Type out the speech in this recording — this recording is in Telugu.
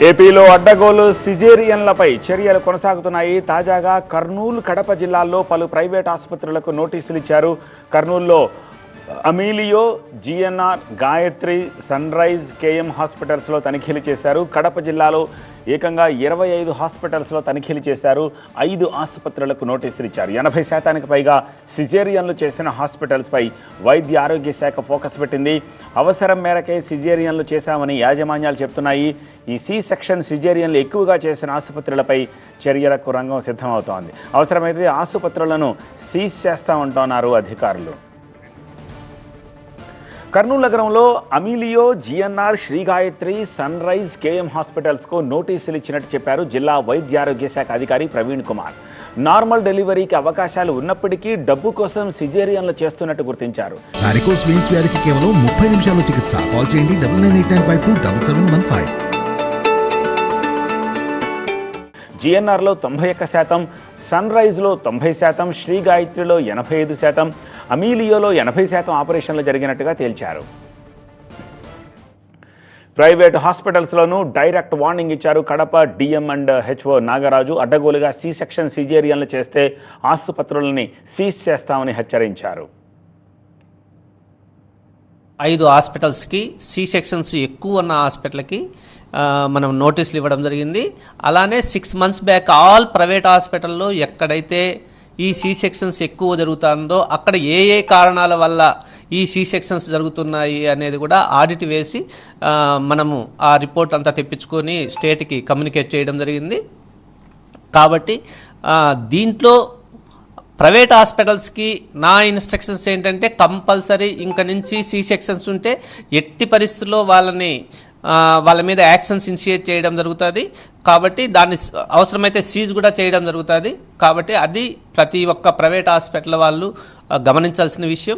ఏపీలో అడ్డగోలు సిజేరియన్లపై చర్యలు కొనసాగుతున్నాయి. తాజాగా కర్నూలు, కడప జిల్లాల్లో పలు ప్రైవేట్ ఆసుపత్రులకు నోటీసులు ఇచ్చారు. కర్నూలులో Ameelio, GNR, Gayatri, Sunrise, KM హాస్పిటల్స్లో తనిఖీలు చేశారు. కడప జిల్లాలో ఏకంగా 25 హాస్పిటల్స్లో తనిఖీలు చేశారు. 5 ఆసుపత్రులకు నోటీసులు ఇచ్చారు. 80% పైగా సిజేరియన్లు చేసిన హాస్పిటల్స్పై వైద్య ఆరోగ్య శాఖ ఫోకస్ పెట్టింది. అవసరం మేరకే సిజేరియన్లు చేశామని యాజమాన్యాలు చెప్తున్నాయి. ఈ సి సెక్షన్ సిజేరియన్లు ఎక్కువగా చేసిన ఆసుపత్రులపై చర్యలకు రంగం సిద్ధమవుతోంది. అవసరమైతే ఆసుపత్రులను సీజ్ చేస్తామంటున్నారు అధికారులు. కర్నూలు నగరంలో Ameelio, GNR, Sri Gayatri, Sunrise, KM హాస్పిటల్స్కు నోటీసులు ఇచ్చినట్టు చెప్పారు జిల్లా వైద్యారోగ్య శాఖ అధికారి ప్రవీణ్ కుమార్. నార్మల్ డెలివరీకి అవకాశాలు ఉన్నప్పటికీ డబ్బు కోసం సిజేరియన్లు చేస్తున్నట్టు గుర్తించారు. వారికోస్ వెయిన్స్ వ్యాధికి కేవలం 30 నిమిషాల్లో చికిత్స. కాల్ చేయండి 9989527715. జిఎన్ఆర్లో 91%, సన్రైజ్లో 90%, శ్రీ గాయత్రిలో 85%, అమీలియోలో 80% ఆపరేషన్లు జరిగినట్టుగా తేల్చారు. ప్రైవేట్ హాస్పిటల్స్లోనూ డైరెక్ట్ వార్నింగ్ ఇచ్చారు. Kadapa DM and HO Nagaraju అడ్డగోలుగా సి సెక్షన్ సిజేరియన్లు చేస్తే ఆసుపత్రులని సీజ్ చేస్తామని హెచ్చరించారు. 5 హాస్పిటల్స్కి సి సెక్షన్స్ ఎక్కువ ఉన్న హాస్పిటల్కి మనం నోటీసులు ఇవ్వడం జరిగింది. అలానే 6 months బ్యాక్ ఆల్ ప్రైవేట్ హాస్పిటల్లో ఎక్కడైతే ఈ సి సెక్షన్స్ ఎక్కువ జరుగుతుందో అక్కడ ఏ ఏ కారణాల వల్ల ఈ సి సెక్షన్స్ జరుగుతున్నాయి అనేది కూడా ఆడిట్ వేసి మనము ఆ రిపోర్ట్ అంతా తెప్పించుకొని స్టేట్కి కమ్యూనికేట్ చేయడం జరిగింది. కాబట్టి దీంట్లో ప్రైవేట్ హాస్పిటల్స్కి నా ఇన్స్ట్రక్షన్స్ ఏంటంటే కంపల్సరీ ఇంక నుంచి సి సెక్షన్స్ ఉంటే ఎట్టి పరిస్థితుల్లో వాళ్ళ మీద యాక్షన్స్ ఇనిషియేట్ చేయడం జరుగుతుంది. కాబట్టి దాన్ని అవసరమైతే సీజ్ కూడా చేయడం జరుగుతుంది. కాబట్టి అది ప్రతి ఒక్క ప్రైవేట్ హాస్పిటల్ వాళ్ళు గమనించాల్సిన విషయం.